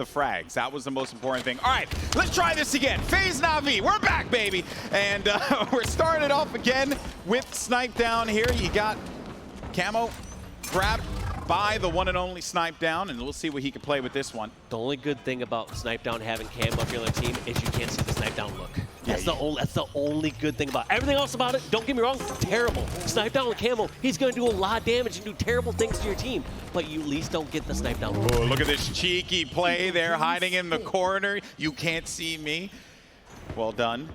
the frags. That was the most important thing. All right, let's try this again. FaZe NAVI, we're back, baby. And we're starting it off again with Snip3down here. You got Camo grabbed by the one and only Snip3down, and we'll see what he can play with this one. The only good thing about Snip3down having Camo up here on the team is you can't see the Snip3down look. That's the only good thing about it. Everything else about it, don't get me wrong, terrible. Snip3down with Camo, he's going to do a lot of damage and do terrible things to your team, but you at least don't get the Snip3down look. Oh, look at this cheeky play there, hiding in the corner. You can't see me. Well done.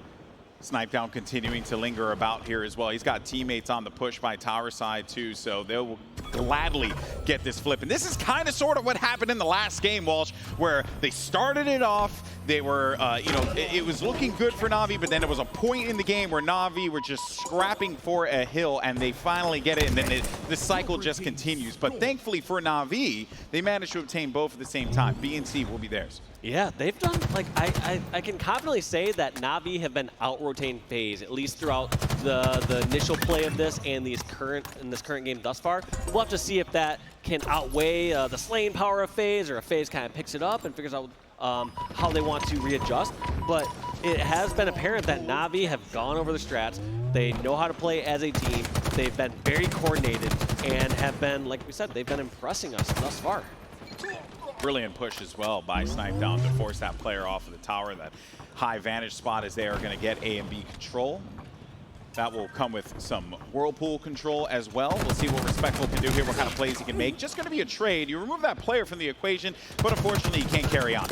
Snip3down continuing to linger about here as well. He's got teammates on the push by tower side too, so they'll gladly get this flip. And this is kind of sort of what happened in the last game, Walsh, where they started it off. They were, it was looking good for NAVI, but then there was a point in the game where NAVI were just scrapping for a hill, and they finally get it, and then the cycle just continues. But thankfully for NAVI, they managed to obtain both at the same time. B and C will be theirs. Yeah, they've done, like, I can confidently say that NAVI have been out-rotating FaZe, at least throughout the initial play of this and this current game thus far. We'll have to see if that can outweigh the slaying power of FaZe, or if FaZe kind of picks it up and figures out how they want to readjust. But it has been apparent that NAVI have gone over the strats. They know how to play as a team. They've been very coordinated and have been, like we said, they've been impressing us thus far. Brilliant push as well by Snip3down to force that player off of the tower. That high vantage spot as they are going to get A and B control. That will come with some whirlpool control as well. We'll see what Respectful can do here, what kind of plays he can make. Just going to be a trade. You remove that player from the equation, but unfortunately you can't carry on.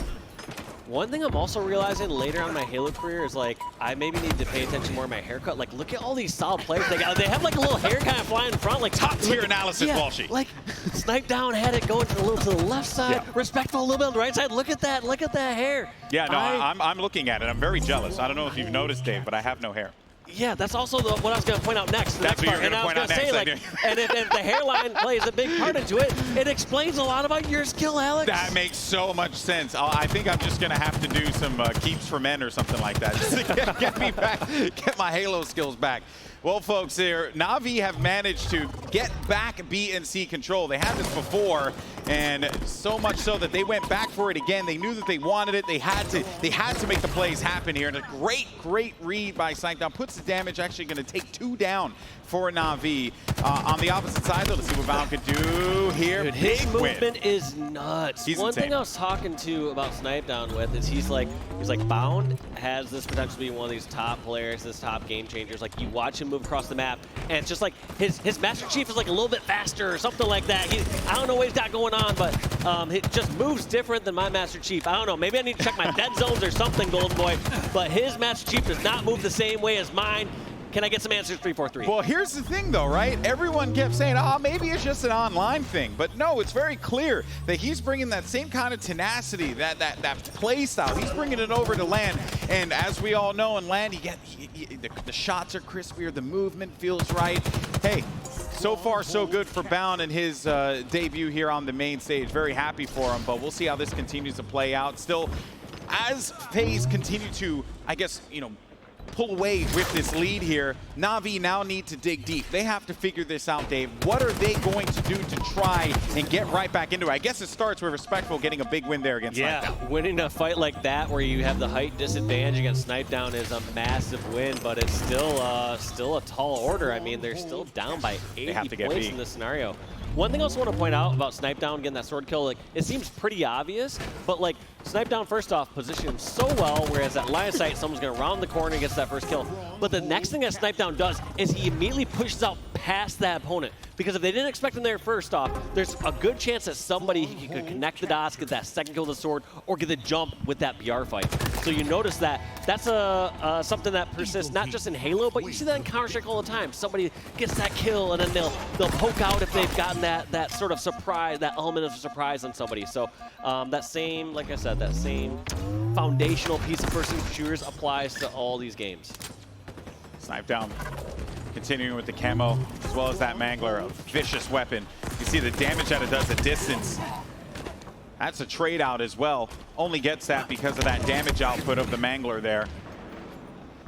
One thing I'm also realizing later on in my Halo career is, like, I maybe need to pay attention more to my haircut. Like, look at all these solid players they got. They have like a little hair kind of flying in front. Like, top tier analysis, Walshy. Like, Snip3down had it going to a little to the left side, Respectful a little bit on the right side. Look at that hair. Yeah, no, I'm looking at it. I'm very jealous. I don't know if you've noticed, Dave, but I have no hair. Yeah, that's also what I was going to point out next. That's what you're going to point out next. Like, and if the hairline plays a big part into it, it explains a lot about your skill, Alex. That makes so much sense. I think I'm just going to have to do some keeps for men or something like that, just to get me back, get my Halo skills back. Well, folks, here NAVI have managed to get back B and C control. They had this before, and so much so that they went back for it again. They knew that they wanted it. They had to make the plays happen here. And a great read by Snip3down. Puts the damage, actually going to take 2 down for NAVI. On the opposite side, though, let's see what Val could do here. Dude, his movement is nuts. He's One insane. thing I was talking to about Snip3down with is he's like Bound has this potential to be one of these top players, this top game changers. Like, you watch him move across the map, and it's just like his Master Chief is like a little bit faster or something like that. I don't know what he's got going on, but it just moves different than my Master Chief. I don't know. Maybe I need to check my dead zones or something, Golden Boy. But his Master Chief does not move the same way as mine. Can I get some answers, 343? Well, here's the thing, though, right? Everyone kept saying, maybe it's just an online thing. But no, it's very clear that he's bringing that same kind of tenacity, that play style. He's bringing it over to LAN. And as we all know, in LAN, the shots are crispier, the movement feels right. Hey, so far, so good for Bound in his debut here on the main stage. Very happy for him, but we'll see how this continues to play out. Still, as FaZe continue to, I guess, pull away with this lead here, NAVI now need to dig deep. They have to figure this out, Dave. What are they going to do to try and get right back into it? I guess it starts with Respectful getting a big win there against Snip3down. Winning a fight like that where you have the height disadvantage against Snip3down is a massive win, but it's still a tall order. I mean, they're still down by 80 points in this scenario. One thing I also want to point out about Snip3down getting that sword kill, like, it seems pretty obvious, but like, Snip3down, first off, positioned so well, whereas at line of sight, someone's going to round the corner and gets that first kill. But the next thing that Snip3down does is he immediately pushes out past that opponent. Because if they didn't expect him there first off, there's a good chance that somebody could connect the dots, get that second kill with the sword, or get the jump with that BR fight. So you notice that that's something that persists not just in Halo, but you see that in Counter-Strike all the time. Somebody gets that kill, and then they'll poke out if they've gotten that sort of surprise, that element of surprise on somebody. So that same, like I said, that same foundational piece of first shooters applies to all these games. Snip3down continuing with the camo, as well as that Mangler, a vicious weapon. You see the damage that it does at distance. That's a trade out as well. Only gets that because of that damage output of the Mangler there.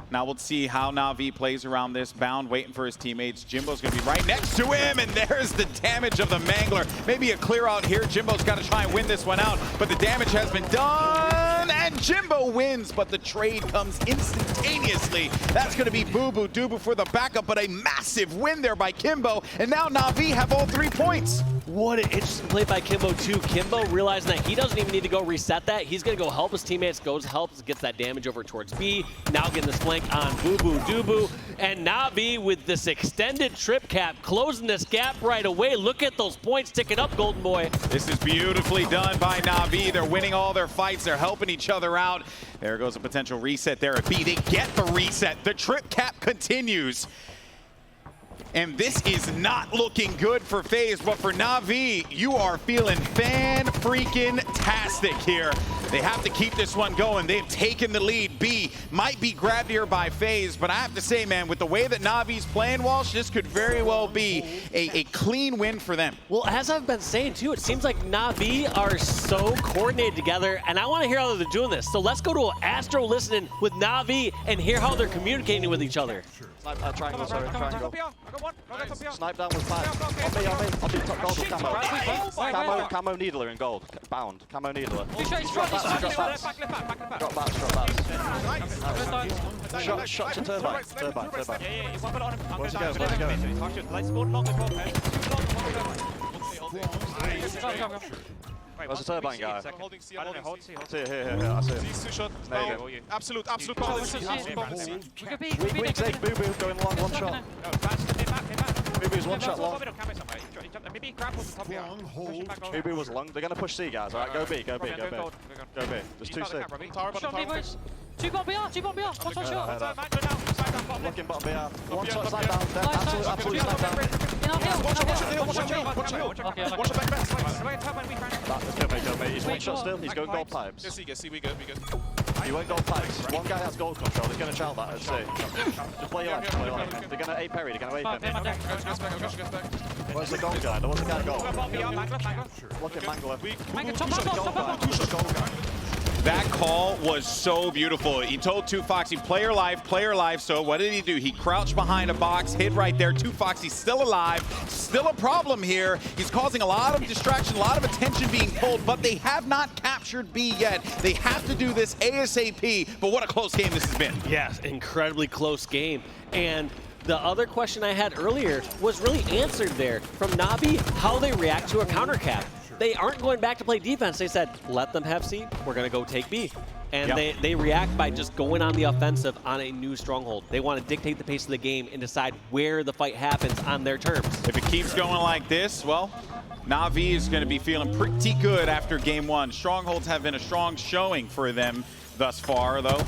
Now we'll see how NAVI plays around this. Bound waiting for his teammates. Jimbo's going to be right next to him, and there's the damage of the Mangler. Maybe a clear out here. Jimbo's got to try and win this one out, but the damage has been done, and Jimbo wins, but the trade comes instantaneously. That's going to be Boo Doo for the backup, but a massive win there by Kimbo, and now NAVI have all 3 points. What an interesting play by Kimbo, too. Kimbo realizing that he doesn't even need to go reset that. He's going to go help his teammates, helps, gets that damage over towards B. Now getting this flank on Boo Doo. And NAVI with this extended trip cap, closing this gap right away. Look at those points ticking up, Golden Boy. This is beautifully done by NAVI. They're winning all their fights. They're helping each other out. There goes a potential reset there at B. They get the reset. The trip cap continues. And this is not looking good for FaZe, but for NAVI, you are feeling fan-freaking-tastic here. They have to keep this one going. They've taken the lead. B might be grabbed here by FaZe, but I have to say, man, with the way that NAVI's playing, Walsh, this could very well be a clean win for them. Well, as I've been saying, too, it seems like NAVI are so coordinated together, and I want to hear how they're doing this. So let's go to Astro listening with NAVI and hear how they're communicating with each other. Triangle, sorry, triangle. Snipe down with 5. On me. I'll be top gold with camo. Camo needler in gold. Bound. Camo needler. Drop bats. Shot to turbine. Where's he going? Where's the turbine guy? Here. I see him. There you go. Absolute. Weak Zeke, Boo going long, one shot. Boo one shot long. Boo was long. They're going to push C, guys. Alright, go B. Go B. There's 2 C. 2 bot BR. What's my shot? Looking bottom BR. One shot, snipe down. Absolutely snipe down. Watch the back. Go, mate. He's one shot still. He's going gold pipes. Yes, we good. You went gold pipes. One guy has gold control. He's going to chow that at C. Just play your life. They're going to A parry. They're going to A pin. Where's the gold guy? There was a guy gold. Look at Mangler. That call was so beautiful. He told 2Foxy, play your life. So what did he do? He crouched behind a box, hid right there. 2Foxy still alive. Still a problem here. He's causing a lot of distraction, a lot of attention being pulled, but they have not captured B yet. They have to do this ASAP, but what a close game this has been. Yes, incredibly close game. And the other question I had earlier was really answered there from NAVI, how they react to a counter cap. They aren't going back to play defense. They said, let them have C. We're going to go take B. And they react by just going on the offensive on a new stronghold. They want to dictate the pace of the game and decide where the fight happens on their terms. If it keeps going like this, well, NAVI is going to be feeling pretty good after game 1. Strongholds have been a strong showing for them thus far, though.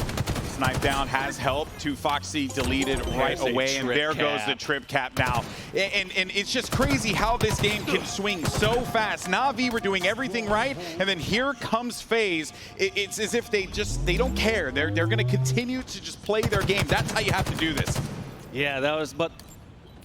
Snip3down has helped. 2Foxy deleted right away, and there goes the trip cap now. And it's just crazy how this game can swing so fast. NAVI were doing everything right, and then here comes FaZe. It's as if they don't care. They're going to continue to just play their game. That's how you have to do this. Yeah, but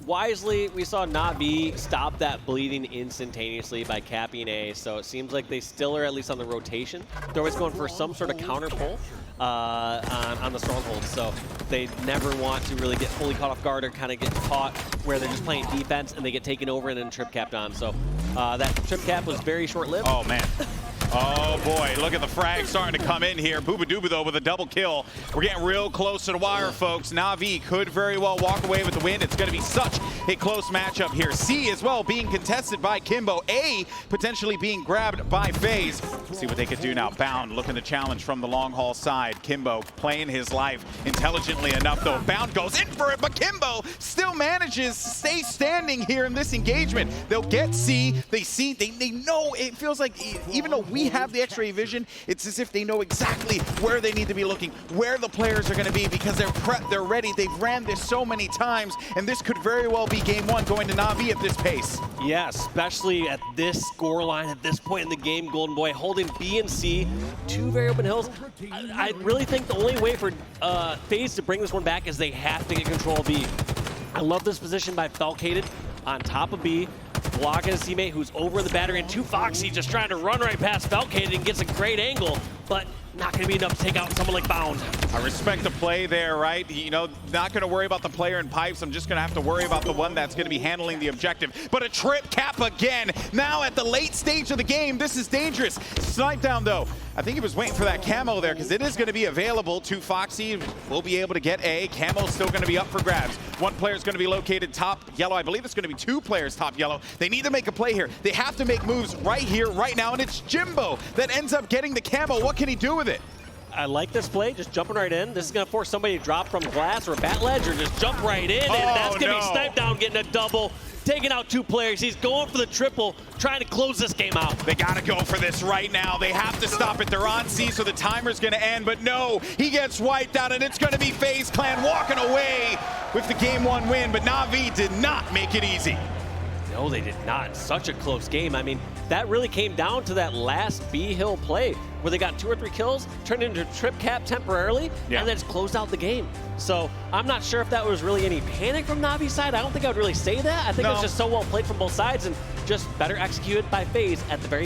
wisely, we saw NAVI stop that bleeding instantaneously by capping A, so it seems like they still are at least on the rotation. They're always going for some sort of counter pull on the Strongholds, so they never want to really get fully caught off guard or kind of get caught where they're just playing defense and they get taken over and then trip capped on. So that trip cap was very short-lived. Oh, man. Oh boy, look at the frag starting to come in here. Booba Dooba though with a double kill. We're getting real close to the wire, folks. NAVI could very well walk away with the win. It's going to be such a close matchup here. C as well being contested by Kimbo. A potentially being grabbed by FaZe. See what they could do now. Bound looking to challenge from the long haul side. Kimbo playing his life intelligently enough though. Bound goes in for it, but Kimbo still manages to stay standing here in this engagement. They'll get C. They know, it feels like even though we have the X-ray vision, it's as if they know exactly where they need to be looking, where the players are going to be, because they're prepped, they're ready. They've ran this so many times, and this could very well be game 1 going to NAVI at this pace. Yeah, especially at this scoreline, at this point in the game, Golden Boy holding B and C, 2 very open hills. I really think the only way for FaZe to bring this one back is they have to get control of B. I love this position by Falcated on top of B, blocking his teammate who's over the battery, and 2Foxy just trying to run right past Falcated and gets a great angle, but not going to be enough to take out someone like Bound. I respect the play there, right? You know, not going to worry about the player in pipes. I'm just going to have to worry about the one that's going to be handling the objective. But a trip cap again. Now at the late stage of the game, this is dangerous. Snip3down, though. I think he was waiting for that camo there because it is going to be available to Foxy. We'll be able to get A. Camo's still going to be up for grabs. One player is going to be located top yellow. I believe it's going to be 2 players top yellow. They need to make a play here. They have to make moves right here, right now, and it's Jimbo that ends up getting the camo. What can he do with it? I like this play, just jumping right in. This is going to force somebody to drop from glass or bat ledge or just jump right in, and that's going to be Snip3down getting a double, taking out 2 players. He's going for the triple, trying to close this game out. They got to go for this right now. They have to stop it. They're on C, so the timer's going to end, but no, he gets wiped out, and it's going to be FaZe Clan walking away with the Game 1 win, but NAVI did not make it easy. No, they did not. Such a close game. I mean, that really came down to that last B-Hill play where they got 2 or 3 kills, turned into a trip cap temporarily, and then just closed out the game. So I'm not sure if that was really any panic from Navi's side. I don't think I would really say that. I think it was just so well played from both sides and just better executed by FaZe at the very